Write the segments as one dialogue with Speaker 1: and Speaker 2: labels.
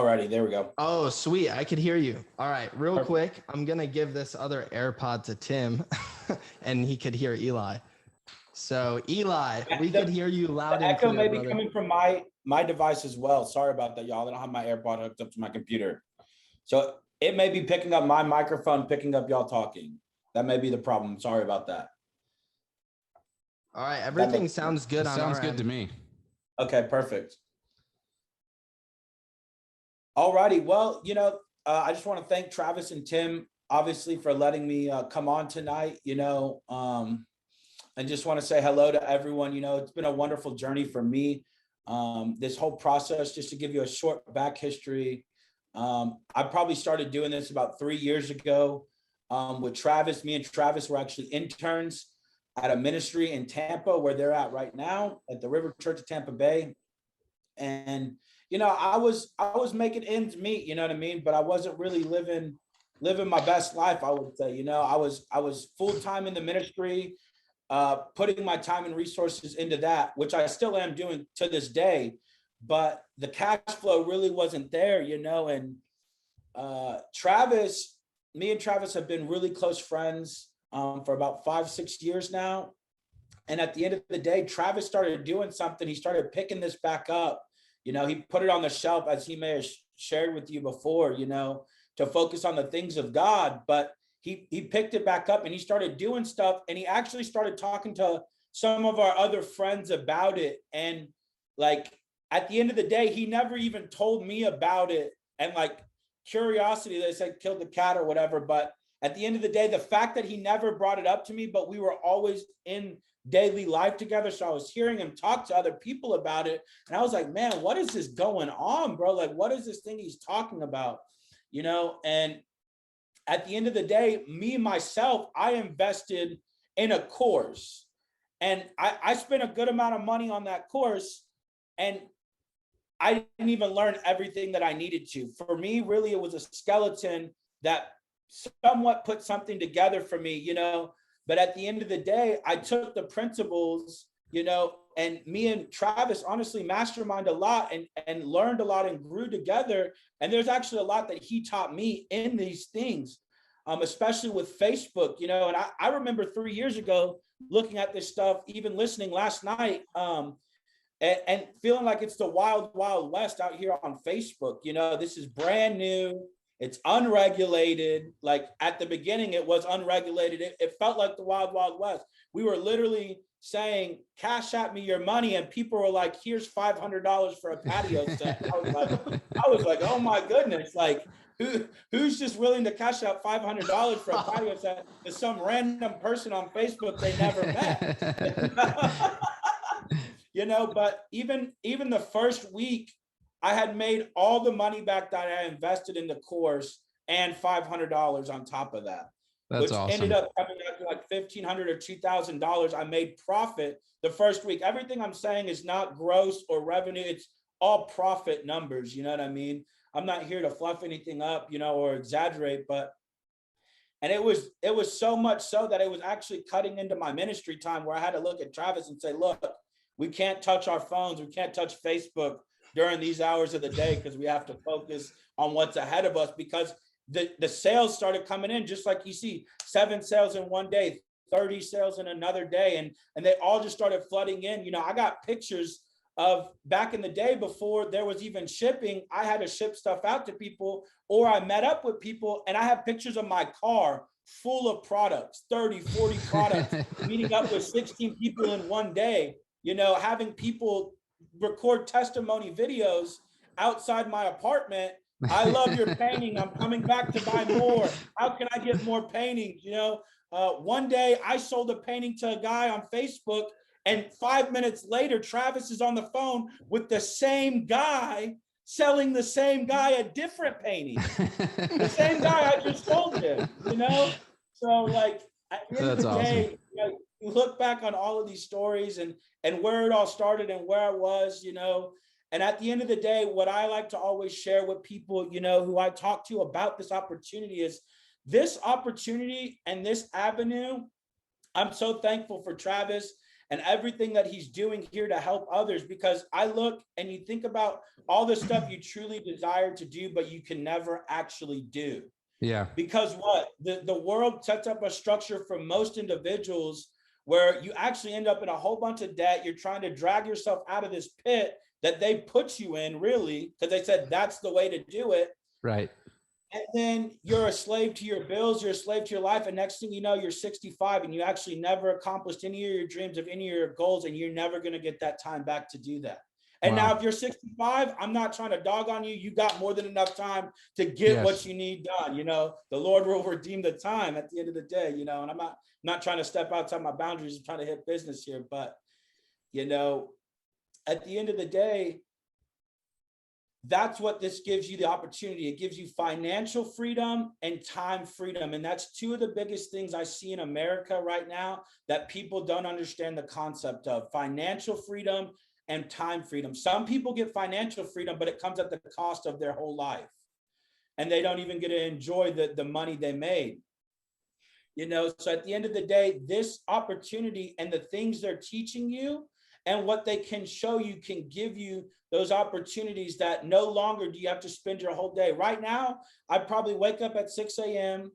Speaker 1: already. There we go.
Speaker 2: Oh, sweet. I could hear you. All right, real
Speaker 1: Perfect.
Speaker 2: quick. I'm going to give this other AirPod to Tim and he could hear Eli. So Eli, we could hear you loud
Speaker 1: The
Speaker 2: and
Speaker 1: echo
Speaker 2: clear,
Speaker 1: may be
Speaker 2: brother.
Speaker 1: coming from my device as well. Sorry about that, y'all. I don't have my AirPod hooked up to my computer. So it may be picking up my microphone, picking up y'all talking. That may be the problem. Sorry about that.
Speaker 2: All right, everything sounds good on
Speaker 3: Sounds
Speaker 2: our
Speaker 3: good
Speaker 2: end.
Speaker 3: to me.
Speaker 1: Okay, perfect. All righty. Well, I just want to thank Travis and Tim, obviously, for letting me come on tonight, and just want to say hello to everyone. It's been a wonderful journey for me. This whole process, just to give you a short back history, I probably started doing this about 3 years ago with Travis. Me and Travis were actually interns at a ministry in Tampa, where they're at right now, at the River Church of Tampa Bay. And I was making ends meet, you know what I mean, but I wasn't really living my best life, I would say. I was full-time in the ministry, putting my time and resources into that, which I still am doing to this day, but the cash flow really wasn't there, and me and Travis have been really close friends for about 5-6 years now. And at the end of the day, Travis started doing something. He started picking this back up. He put it on the shelf, as he may have shared with you before, to focus on the things of God. But he picked it back up and he started doing stuff. And he actually started talking to some of our other friends about it. And like, at the end of the day, he never even told me about it. And like, curiosity, they said, killed the cat or whatever. But at the end of the day, the fact that he never brought it up to me, but we were always in daily life together. So I was hearing him talk to other people about it. And I was like, man, what is this going on, bro? Like, what is this thing he's talking about? And at the end of the day, me, myself, I invested in a course and I spent a good amount of money on that course. And I didn't even learn everything that I needed to. For me, really, it was a skeleton that somewhat put something together for me, But at the end of the day, I took the principles, and me and Travis honestly masterminded a lot and learned a lot and grew together. And there's actually a lot that he taught me in these things, especially with Facebook, and I remember 3 years ago looking at this stuff, even listening last night, and feeling like it's the wild, wild west out here on Facebook. This is brand new. It's unregulated. Like at the beginning, it was unregulated. It felt like the wild, wild west. We were literally saying, cash at me your money. And people were like, here's $500 for a patio set. I was like, oh my goodness. Like who's just willing to cash out $500 for a patio set to some random person on Facebook they never met? But even the first week, I had made all the money back that I invested in the course and $500 on top of that.
Speaker 3: That's
Speaker 1: which
Speaker 3: awesome.
Speaker 1: Ended up coming out to like $1,500 or $2,000. I made profit the first week. Everything I'm saying is not gross or revenue. It's all profit numbers. You know what I mean? I'm not here to fluff anything up, or exaggerate, and it was so much so that it was actually cutting into my ministry time, where I had to look at Travis and say, look, we can't touch our phones. We can't touch Facebook during these hours of the day, because we have to focus on what's ahead of us, because the sales started coming in, just like you see 7 sales in one day, 30 sales in another day. And they all just started flooding in. I got pictures of back in the day before there was even shipping. I had to ship stuff out to people, or I met up with people, and I have pictures of my car full of products, 30, 40 products, meeting up with 16 people in one day, having people record testimony videos outside my apartment. I love your painting. I'm coming back to buy more. How can I get more paintings? One day I sold a painting to a guy on Facebook, and 5 minutes later, Travis is on the phone with the same guy, selling the same guy a different painting. The same guy I just sold him, So like at the end of the day, you look back on all of these stories and where it all started and where I was, and at the end of the day, what I like to always share with people, who I talk to about this opportunity is this opportunity and this avenue. I'm so thankful for Travis and everything that he's doing here to help others. Because I look and you think about all the stuff you truly desire to do, but you can never actually do.
Speaker 2: Yeah.
Speaker 1: Because what? The world sets up a structure for most individuals where you actually end up in a whole bunch of debt. You're trying to drag yourself out of this pit that they put you in, really, because they said that's the way to do it.
Speaker 2: Right.
Speaker 1: And then you're a slave to your bills, you're a slave to your life. And next thing you know, you're 65 and you actually never accomplished any of your dreams of any of your goals. And you're never going to get that time back to do that. And
Speaker 2: Wow.
Speaker 1: now if you're 65, I'm not trying to dog on you. You got more than enough time to get what you need done. You know, the Lord will redeem the time at the end of the day, you know, and I'm not trying to step outside my boundaries and trying to hit business here. But, you know, at the end of the day, that's what this gives you the opportunity. It gives you financial freedom and time freedom. And that's two of the biggest things I see in America right now that people don't understand the concept of: financial freedom and time freedom. Some people get financial freedom, but it comes at the cost of their whole life. And they don't even get to enjoy the money they made. You know, so at the end of the day, this opportunity and the things they're teaching you and what they can show you can give you those opportunities that no longer do you have to spend your whole day. Right now, I probably wake up at 6 a.m.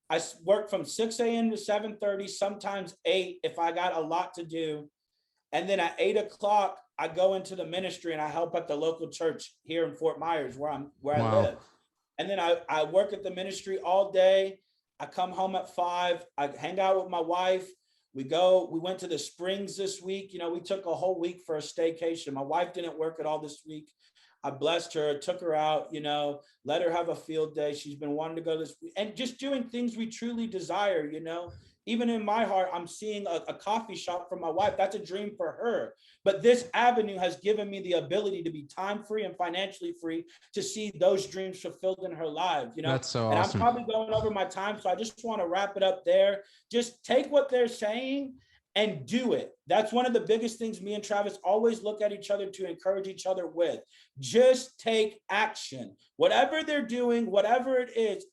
Speaker 1: I work from 6 a.m. to 7:30, sometimes 8 if I got a lot to do. And then at 8 o'clock, I go into the ministry and I help at the local church here in Fort Myers where I live. And then I work at the ministry all day. I come home at 5. I hang out with my wife. We went to the Springs this week. You know, we took a whole week for a staycation. My wife didn't work at all this week. I blessed her, took her out, you know, let her have a field day. She's been wanting to go this week, and just doing things we truly desire, you know. Even in my heart, I'm seeing a coffee shop for my wife. That's a dream for her. But this avenue has given me the ability to be time free and financially free to see those dreams fulfilled in her life, you know.
Speaker 2: That's so
Speaker 1: and
Speaker 2: awesome.
Speaker 1: I'm probably going over my time, so I just want to wrap it up there. Just take what they're saying and do it. That's one of the biggest things me and Travis always look at each other to encourage each other with. Just take action. Whatever they're doing, whatever it is,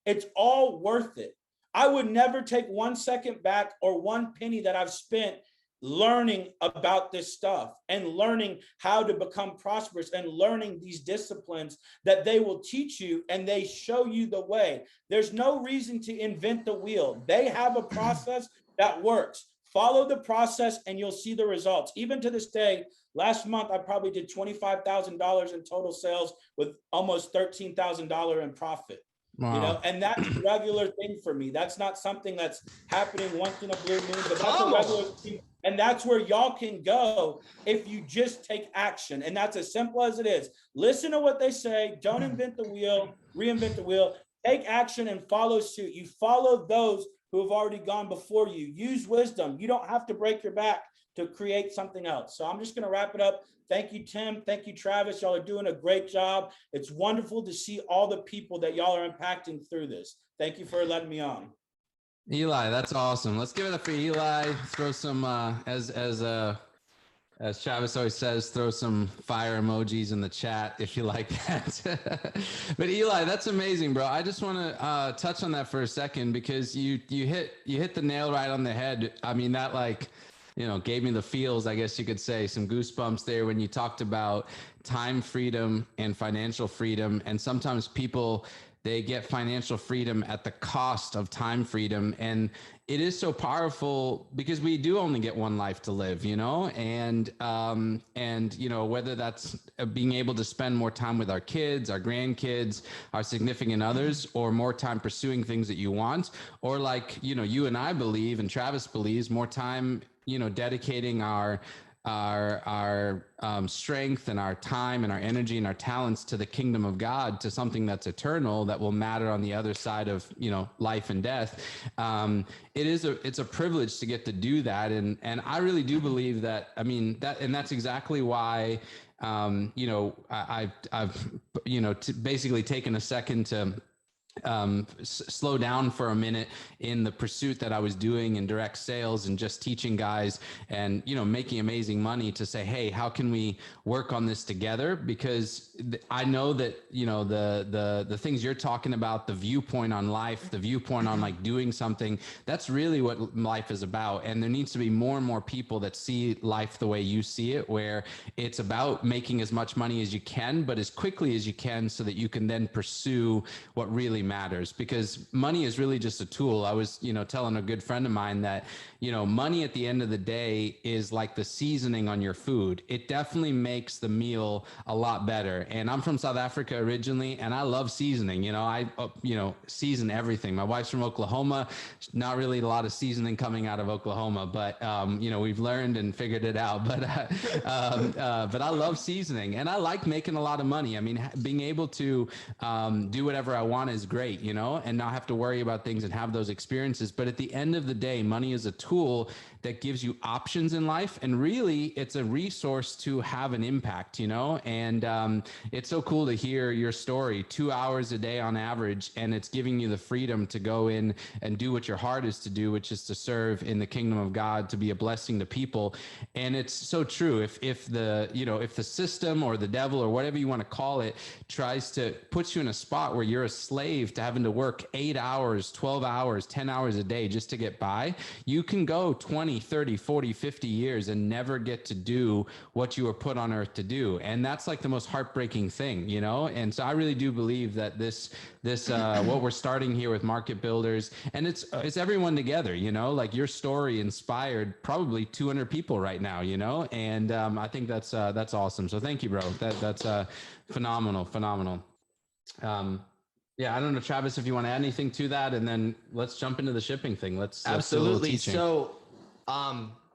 Speaker 1: it's all worth it. I would never take 1 second back or one penny that I've spent learning about this stuff and learning how to become prosperous and learning these disciplines that they will teach you, and they show you the way. There's no reason to invent the wheel. They have a process that works. Follow the process and you'll see the results. Even to this day, last month, I probably did $25,000 in total sales with almost $13,000 in profit.
Speaker 2: Wow.
Speaker 1: You know, and that's a regular thing for me. That's not something that's happening once in a blue moon, but that's a regular thing. And that's where y'all can go if you just take action. And that's as simple as it is. Listen to what they say. Don't invent the wheel, reinvent the wheel. Take action and follow suit. You follow those who have already gone before you. Use wisdom. You don't have to break your back to create something else. So I'm just going to wrap it up. Thank you, Tim. Thank you, Travis. Y'all are doing a great job. It's wonderful to see all the people that y'all are impacting through this. Thank you for letting me on.
Speaker 3: Eli, that's awesome. Let's give it up for Eli. Throw some, as Travis always says, throw some fire emojis in the chat if you like that. But Eli, that's amazing, bro. I just want to touch on that for a second, because you hit the nail right on the head. I mean, that, like, you know, gave me the feels, I guess you could say, some goosebumps there when you talked about time freedom and financial freedom. And sometimes people, they get financial freedom at the cost of time freedom. And it is so powerful because we do only get one life to live, you know, and, you know, whether that's being able to spend more time with our kids, our grandkids, our significant others, or more time pursuing things that you want, or, like, you know, you and I believe, and Travis believes, more time, you know, dedicating our strength and our time and our energy and our talents to the kingdom of God, to something that's eternal, that will matter on the other side of, you know, life and death. It's a privilege to get to do that. And I really do believe that, I mean, that's exactly why, you know, I've, you know, basically taken a second to slow down for a minute in the pursuit that I was doing in direct sales and just teaching guys and, you know, making amazing money to say, hey, how can we work on this together? Because I know that, you know, the things you're talking about, the viewpoint on life, the viewpoint on like doing something, that's really what life is about. And there needs to be more and more people that see life the way you see it, where it's about making as much money as you can, but as quickly as you can, so that you can then pursue what really matters, because money is really just a tool. I was, you know, telling a good friend of mine that, you know, money at the end of the day is like the seasoning on your food. It definitely makes the meal a lot better. And I'm from South Africa originally, and I love seasoning. You know, you know, season everything. My wife's from Oklahoma. Not really a lot of seasoning coming out of Oklahoma, but, you know, we've learned and figured it out. But I love seasoning, and I like making a lot of money. I mean, being able to do whatever I want is great, you know, and not have to worry about things and have those experiences. But at the end of the day, money is a tool that gives you options in life. And really, it's a resource to have an impact, you know, and it's so cool to hear your story, 2 hours a day on average, and it's giving you the freedom to go in and do what your heart is to do, which is to serve in the kingdom of God, to be a blessing to people. And it's so true. If the, you know, if the system or the devil or whatever you want to call it tries to put you in a spot where you're a slave to having to work 8 hours, 12 hours, 10 hours a day just to get by, you can go 20, 30, 40, 50 years and never get to do what you were put on earth to do. And that's like the most heartbreaking thing, you know? And so I really do believe that this what we're starting here with Market Builders, and it's everyone together, you know, like your story inspired probably 200 people right now, you know? And I think that's awesome. So thank you, bro. That's phenomenal. Yeah, I don't know, Travis, if you want to add anything to that, and then let's jump into the shipping thing. Let's do a little
Speaker 2: Absolutely.
Speaker 3: teaching.
Speaker 2: So,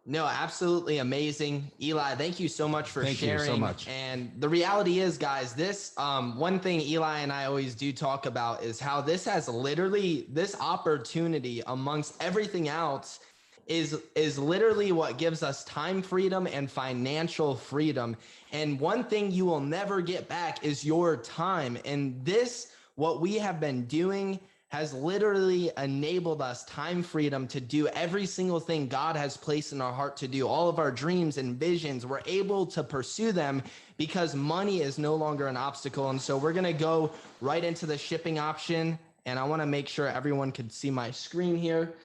Speaker 2: no, absolutely amazing. Eli, thank you so much for
Speaker 3: Thank you
Speaker 2: sharing.
Speaker 3: so much.
Speaker 2: And the reality is, guys, this one thing Eli and I always do talk about is how this has literally, this opportunity amongst everything else is literally what gives us time freedom and financial freedom. And one thing you will never get back is your time. And this, what we have been doing, has literally enabled us time freedom to do every single thing God has placed in our heart to do. All of our dreams and visions, we're able to pursue them because money is no longer an obstacle. And so we're going to go right into the shipping option. And I want to make sure everyone can see my screen here.